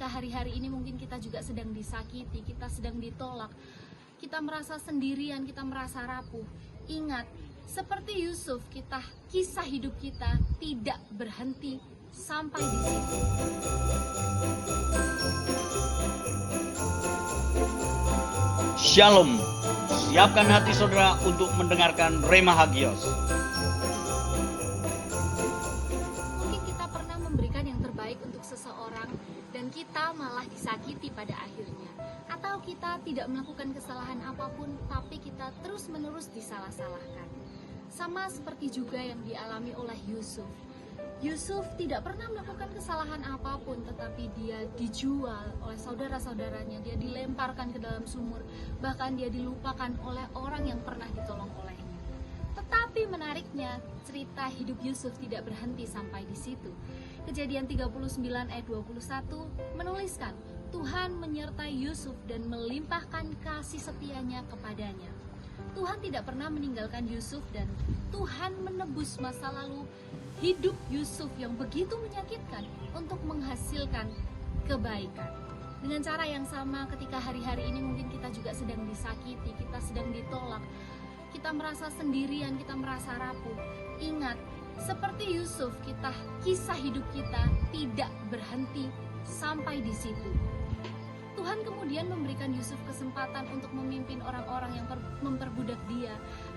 ketika hari-hari ini mungkin kita juga sedang disakiti, kita sedang ditolak, kita merasa sendirian, kita merasa rapuh. Ingat, seperti Yusuf, kisah hidup kita tidak berhenti sampai di situ. Shalom, siapkan hati saudara untuk mendengarkan Rhema Hagios. Mungkin kita pernah memberikan yang terbaik untuk seseorang dan kita malah disakiti pada akhirnya. Atau kita tidak melakukan kesalahan apapun tapi kita terus-menerus disalah-salahkan. Sama seperti juga yang dialami oleh Yusuf. Yusuf tidak pernah melakukan kesalahan apapun, tetapi dia dijual oleh saudara-saudaranya, dia dilemparkan ke dalam sumur, bahkan dia dilupakan oleh orang yang pernah ditolong olehnya. Tetapi menariknya, cerita hidup Yusuf tidak berhenti sampai di situ. Kejadian 39 ayat 21 menuliskan, Tuhan menyertai Yusuf dan melimpahkan kasih setianya kepadanya. Tuhan tidak pernah meninggalkan Yusuf dan Tuhan menebus masa lalu hidup Yusuf yang begitu menyakitkan untuk menghasilkan kebaikan. Dengan cara yang sama, ketika hari-hari ini mungkin kita juga sedang disakiti, kita sedang ditolak, kita merasa sendirian, kita merasa rapuh. Ingat, seperti Yusuf, kisah hidup kita tidak berhenti sampai di situ. Tuhan kemudian memberikan Yusuf kesempatan untuk memimpin orang-orang yang memperbudak dia.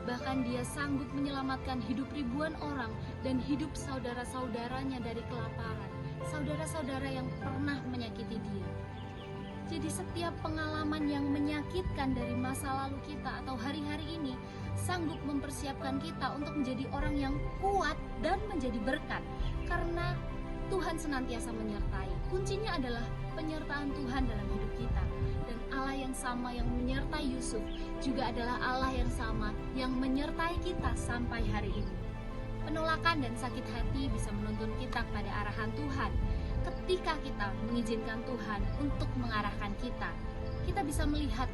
Bahkan dia sanggup menyelamatkan hidup ribuan orang dan hidup saudara-saudaranya dari kelaparan. Saudara-saudara yang pernah menyakiti dia. Jadi setiap pengalaman yang menyakitkan dari masa lalu kita atau hari-hari ini sanggup mempersiapkan kita untuk menjadi orang yang kuat dan menjadi berkat. Karena Tuhan senantiasa menyertai. Kuncinya adalah penyertaan Tuhan dalam hidup kita. Dan Allah yang sama yang menyertai Yusuf juga adalah Allah yang sama yang menyertai kita sampai hari ini. Penolakan dan sakit hati bisa menuntun kita pada arahan Tuhan. Ketika kita mengizinkan Tuhan untuk mengarahkan kita, kita bisa melihat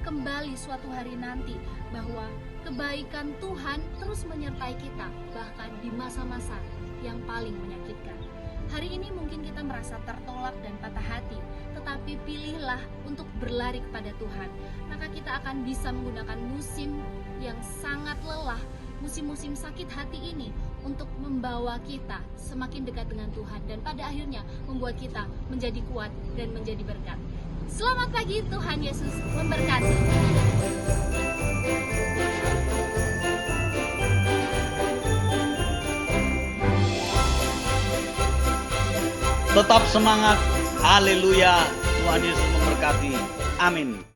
kembali suatu hari nanti bahwa kebaikan Tuhan terus menyertai kita, bahkan di masa-masa yang paling menyakitkan. Hari ini mungkin kita merasa tertolak dan patah hati, tetapi pilihlah untuk berlari kepada Tuhan. Maka kita akan bisa menggunakan musim yang sangat lelah, musim-musim sakit hati ini untuk membawa kita semakin dekat dengan Tuhan dan pada akhirnya membuat kita menjadi kuat dan menjadi berkat. Selamat pagi, Tuhan Yesus memberkati. Tetap semangat, haleluya, Tuhan Yesus memberkati, amin.